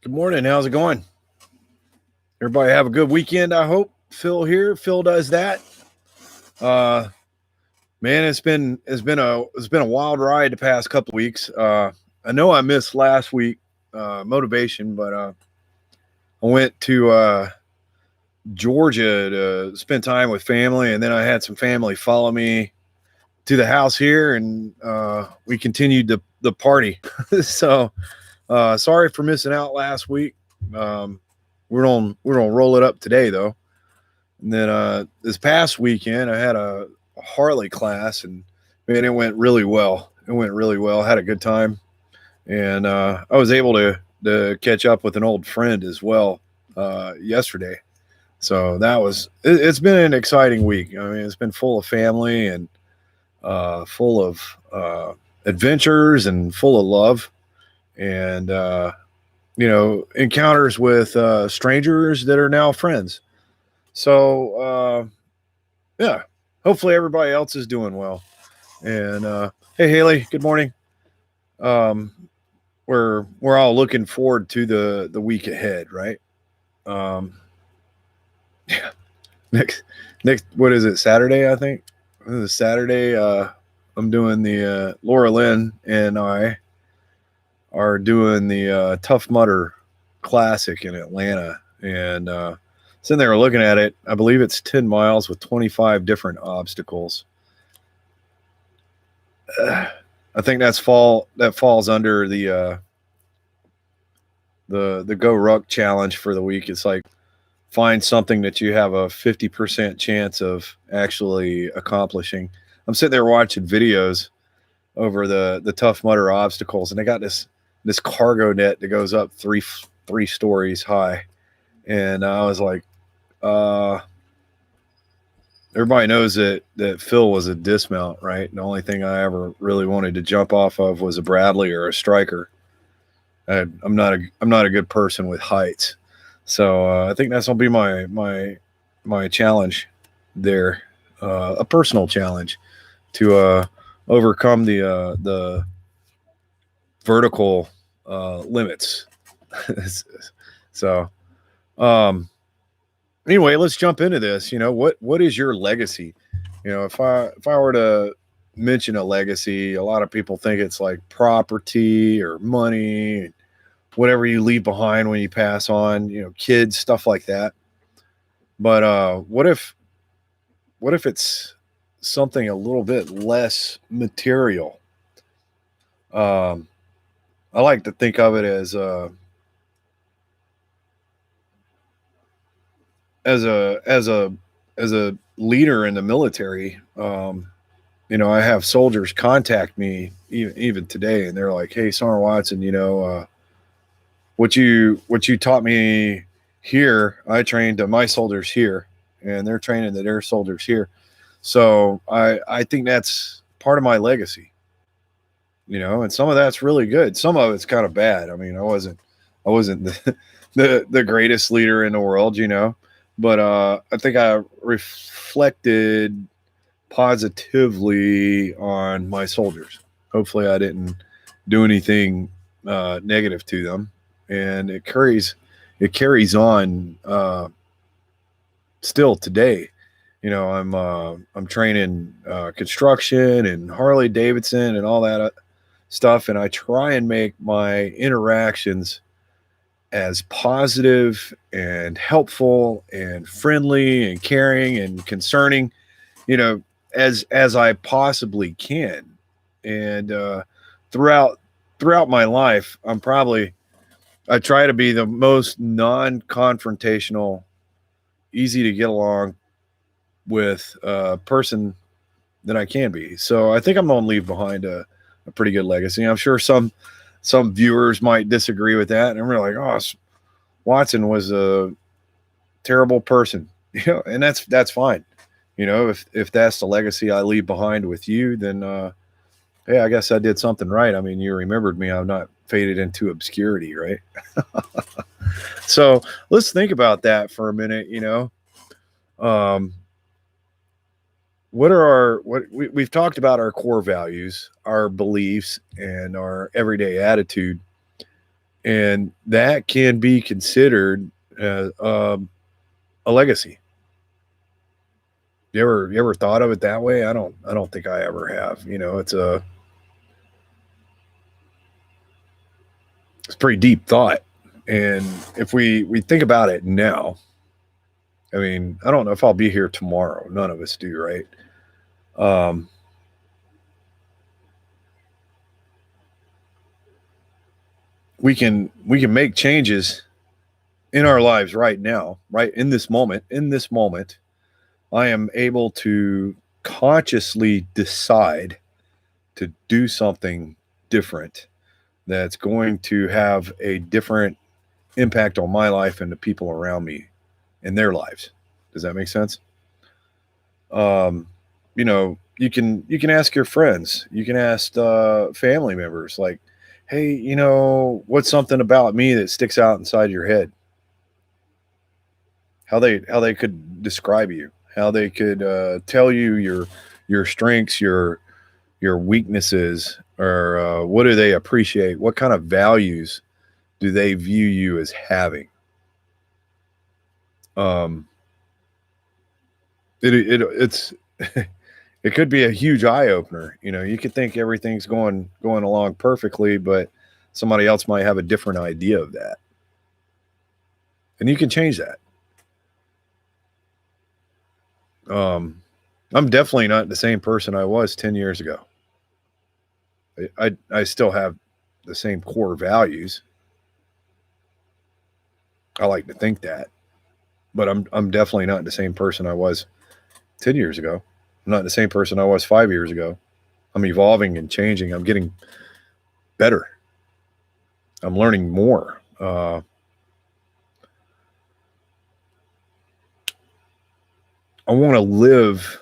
Good morning. How's it going? Everybody have a good weekend, I hope. Phil here. Phil does that. Uh Man, it's been a wild ride the past couple of weeks. I know I missed last week motivation, but I went to Georgia to spend time with family, and then I had some family follow me to the house here, and we continued the party. So sorry for missing out last week. Um, we're gonna roll it up today though. And then this past weekend, I had a Harley class, and man, it went really well. It went really well. I had a good time, and I was able to catch up with an old friend as well yesterday. So it's been an exciting week. I mean, it's been full of family and full of adventures and full of love, and encounters with strangers that are now friends. So yeah, hopefully everybody else is doing well. And hey, Haley, good morning. Um, we're all looking forward to the week ahead, right? Um, yeah, next what is it? Saturday, I think. This is Saturday. I'm doing the Laura Lynn and I are doing the Tough Mudder Classic in Atlanta, and sitting there looking at it. I believe it's 10 miles with 25 different obstacles. I think that falls under the Go Ruck challenge for the week. It's like find something that you have a 50% chance of actually accomplishing. I'm sitting there watching videos over the Tough Mudder obstacles, and they got this cargo net that goes up three stories high, and I was like, everybody knows that Phil was a dismount, right? And the only thing I ever really wanted to jump off of was a Bradley or a Striker. I'm not a good person with heights, so I think that's gonna be my challenge there, a personal challenge to overcome the vertical limits. So anyway, let's jump into this. What is your legacy? If I were to mention a legacy, a lot of people think it's like property or money, whatever you leave behind when you pass on, kids, stuff like that. But what if it's something a little bit less material? Um, I like to think of it as a leader in the military. I have soldiers contact me even today, and they're like, "Hey, Sergeant Watson, what you taught me here, I trained my soldiers here, and they're training their soldiers here." So I think that's part of my legacy. And some of that's really good. Some of it's kind of bad. I mean, I wasn't the greatest leader in the world, but I think I reflected positively on my soldiers. Hopefully, I didn't do anything negative to them, and it carries on still today. I'm training construction and Harley Davidson and all that stuff, and I try and make my interactions as positive and helpful and friendly and caring and concerning, you know, as I possibly can. And throughout throughout my life, I try to be the most non-confrontational, easy to get along with person that I can be. So I think I'm going to leave behind a pretty good legacy. I'm sure some viewers might disagree with that, and I'm really like, oh, Watson was a terrible person, and that's fine. If that's the legacy I leave behind with you, then hey, I guess I did something right. I mean, you remembered me. I'm not faded into obscurity, right? So let's think about that for a minute. Um, we've talked about our core values, our beliefs, and our everyday attitude, And that can be considered a legacy. You ever thought of it that way? I don't think I ever have. It's a pretty deep thought. And if we think about it now, I mean, I don't know if I'll be here tomorrow. None of us do, right? We can make changes in our lives right now, right in this moment. In this moment, I am able to consciously decide to do something different that's going to have a different impact on my life and the people around me in their lives. Does that make sense? You can ask your friends, you can ask family members, like, hey, what's something about me that sticks out inside your head? How they could describe you, how they could tell you your strengths, your weaknesses, or what do they appreciate? What kind of values do they view you as having? It's it could be a huge eye opener. You could think everything's going along perfectly, but somebody else might have a different idea of that, and you can change that. I'm definitely not the same person I was 10 years ago. I still have the same core values. I like to think that, but I'm definitely not the same person I was 10 years ago. I'm not the same person I was 5 years ago. I'm evolving and changing. I'm getting better. I'm learning more. I want to live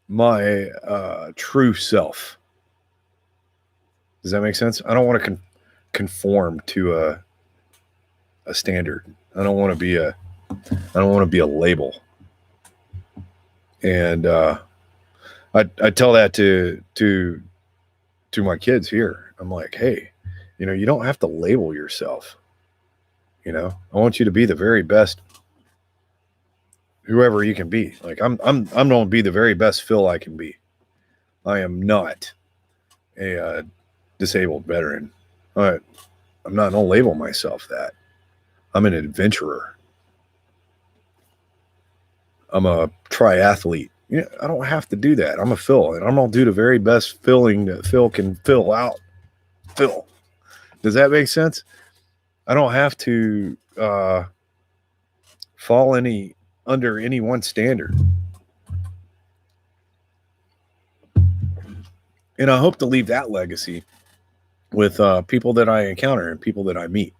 my true self. Does that make sense? I don't want to conform to a standard. I don't want to be a label. And I tell that to my kids here. I'm like, hey, you don't have to label yourself. I want you to be the very best, whoever you can be. Like I'm going to be the very best Phil I can be. I am not a disabled veteran. I'm not going to label myself that. I'm an adventurer. I'm a triathlete. I don't have to do that. I'm a Phil, and I'm going to do the very best filling that Phil can fill out. Phil. Does that make sense? I don't have to fall under any one standard. And I hope to leave that legacy with people that I encounter and people that I meet,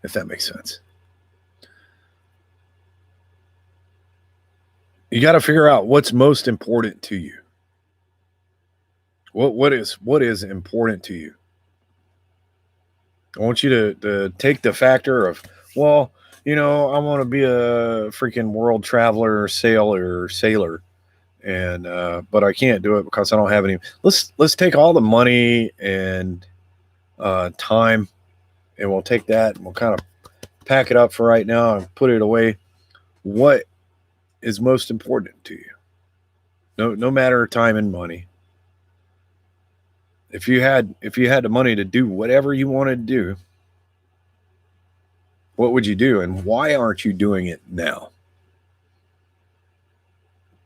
if that makes sense. You got to figure out what's most important to you. What is important to you? I want you to take the factor of, well, I want to be a freaking world traveler, sailor, and but I can't do it because I don't have any. Let's take all the money and time, and we'll take that and we'll kind of pack it up for right now and put it away. What is most important to you? No matter time and money. If you had the money to do whatever you wanted to do, what would you do, and why aren't you doing it now?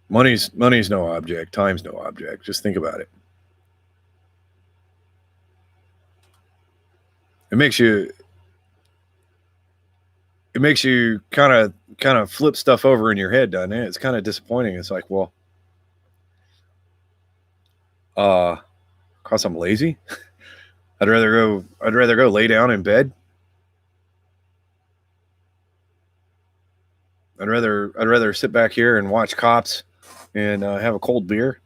Money's no object. Time's no object. Just think about it. It makes you kind of flip stuff over in your head, doesn't it? It's kind of disappointing. It's like, well, because I'm lazy, I'd rather go lay down in bed. I'd rather sit back here and watch Cops and have a cold beer.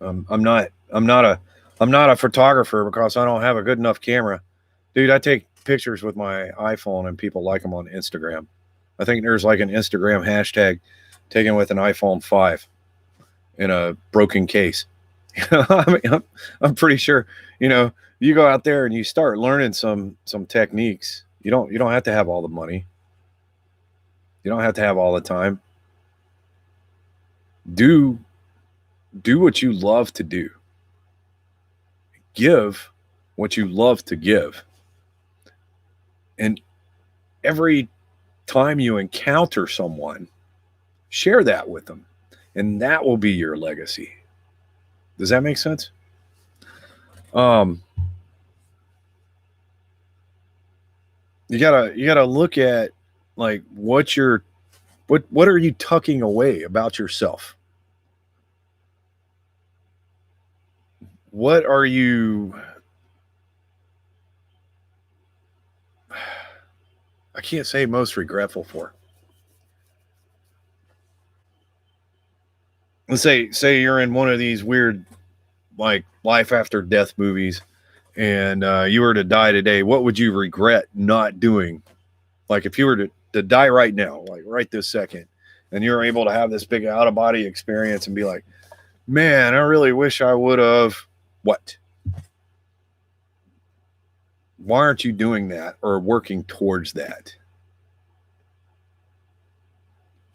I'm not a photographer because I don't have a good enough camera. Dude, I take pictures with my iPhone and people like them on Instagram. I think there's like an Instagram hashtag taken with an iPhone 5 in a broken case. I mean, I'm pretty sure, You go out there and you start learning some techniques. You don't have to have all the money. You don't have to have all the time. Do what you love to do. Give what you love to give. And every time you encounter someone, share that with them. And that will be your legacy. Does that make sense? Um, you gotta look at like what are you tucking away about yourself? What are you I can't say most regretful for. Let's say you're in one of these weird like life after death movies and you were to die today, what would you regret not doing? Like if you were to die right now, like right this second, and you're able to have this big out of body experience and be like, man, I really wish I would have what? Why aren't you doing that or working towards that?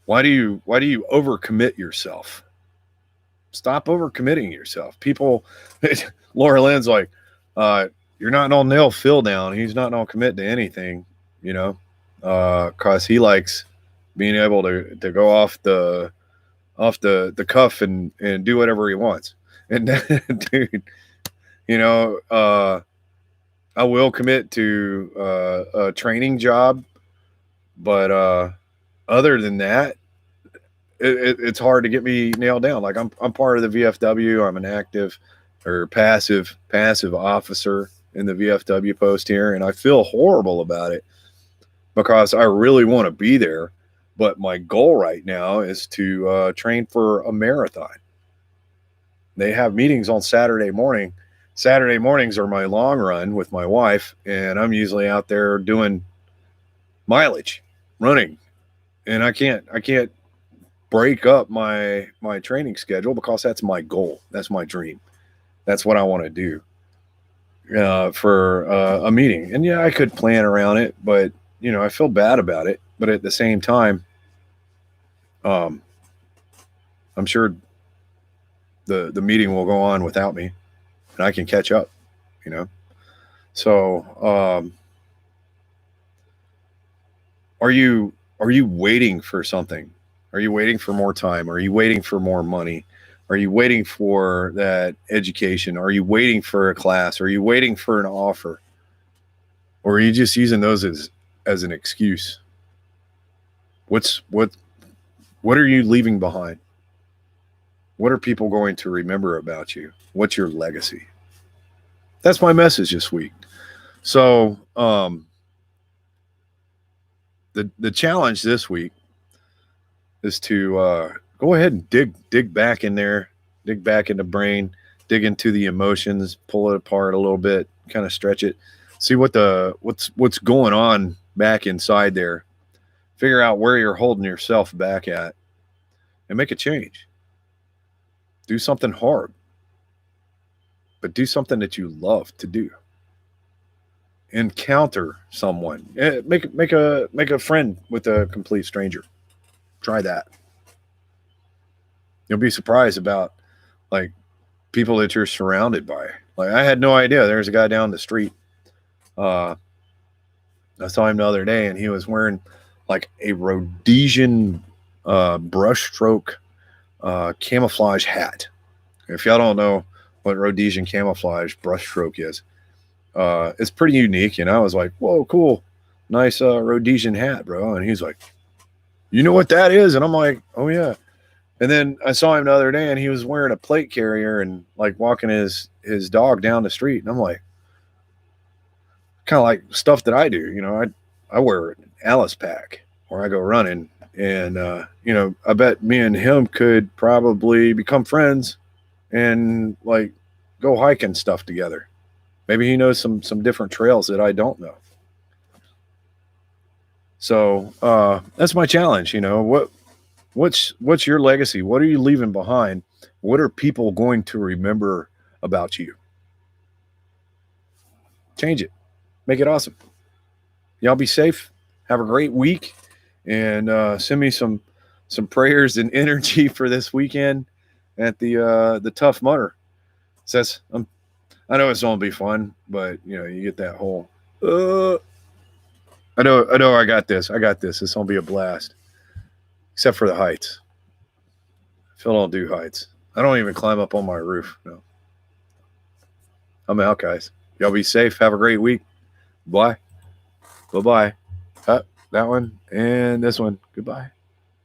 Why do you overcommit yourself? Stop overcommitting yourself. People, Laura Lynn's like, you're not gonna nail Phil down. He's not gonna commit to anything, you know, because he likes being able to go off the cuff and do whatever he wants. And dude, you know, I will commit to a training job, but other than that, it's hard to get me nailed down. Like I'm part of the VFW. I'm an active or passive officer in the VFW post here, and I feel horrible about it because I really want to be there. But my goal right now is to train for a marathon. They have meetings on Saturday morning. Saturday mornings are my long run with my wife, and I'm usually out there doing mileage, running, and I can't break up my training schedule because that's my goal. That's my dream. That's what I want to do for a meeting. And yeah, I could plan around it, but I feel bad about it. But at the same time, um, I'm sure the meeting will go on without me, and I can catch up. You know, so are you waiting for something? Are you waiting for more time? Are you waiting for more money? Are you waiting for that education? Are you waiting for a class? Are you waiting for an offer? Or are you just using those as an excuse? What are you leaving behind? What are people going to remember about you? What's your legacy? That's my message this week. So the challenge this week is to go ahead and dig back in there, dig back in the brain, dig into the emotions, pull it apart a little bit, kind of stretch it, see what's going on back inside there, figure out where you're holding yourself back at, and make a change. Do something hard, but do something that you love to do. Encounter someone, make a friend with a complete stranger. Try that. You'll be surprised about like people that you're surrounded by. Like I had no idea. There's a guy down the street. I saw him the other day, and he was wearing like a Rhodesian brushstroke camouflage hat. If y'all don't know what Rhodesian camouflage brushstroke is, it's pretty unique. And I was like, "Whoa, cool, nice Rhodesian hat, bro." And he's like, "You know what that is?" And I'm like, "Oh yeah." And then I saw him the other day, and he was wearing a plate carrier and like walking his dog down the street. And I'm like, kind of like stuff that I do. I wear an Alice pack or I go running, and I bet me and him could probably become friends and like go hiking stuff together. Maybe he knows some different trails that I don't know. So that's my challenge. What's your legacy? What are you leaving behind? What are people going to remember about you? Change it. Make it awesome. Y'all be safe. Have a great week, and send me some prayers and energy for this weekend at the Tough Mudder. Says I know it's gonna be fun, but you get that whole. I know. I got this. It's gonna be a blast, except for the heights. Phil don't do heights. I don't even climb up on my roof. No. I'm out, guys. Y'all be safe. Have a great week. Bye. Bye-bye. That one and this one. Goodbye.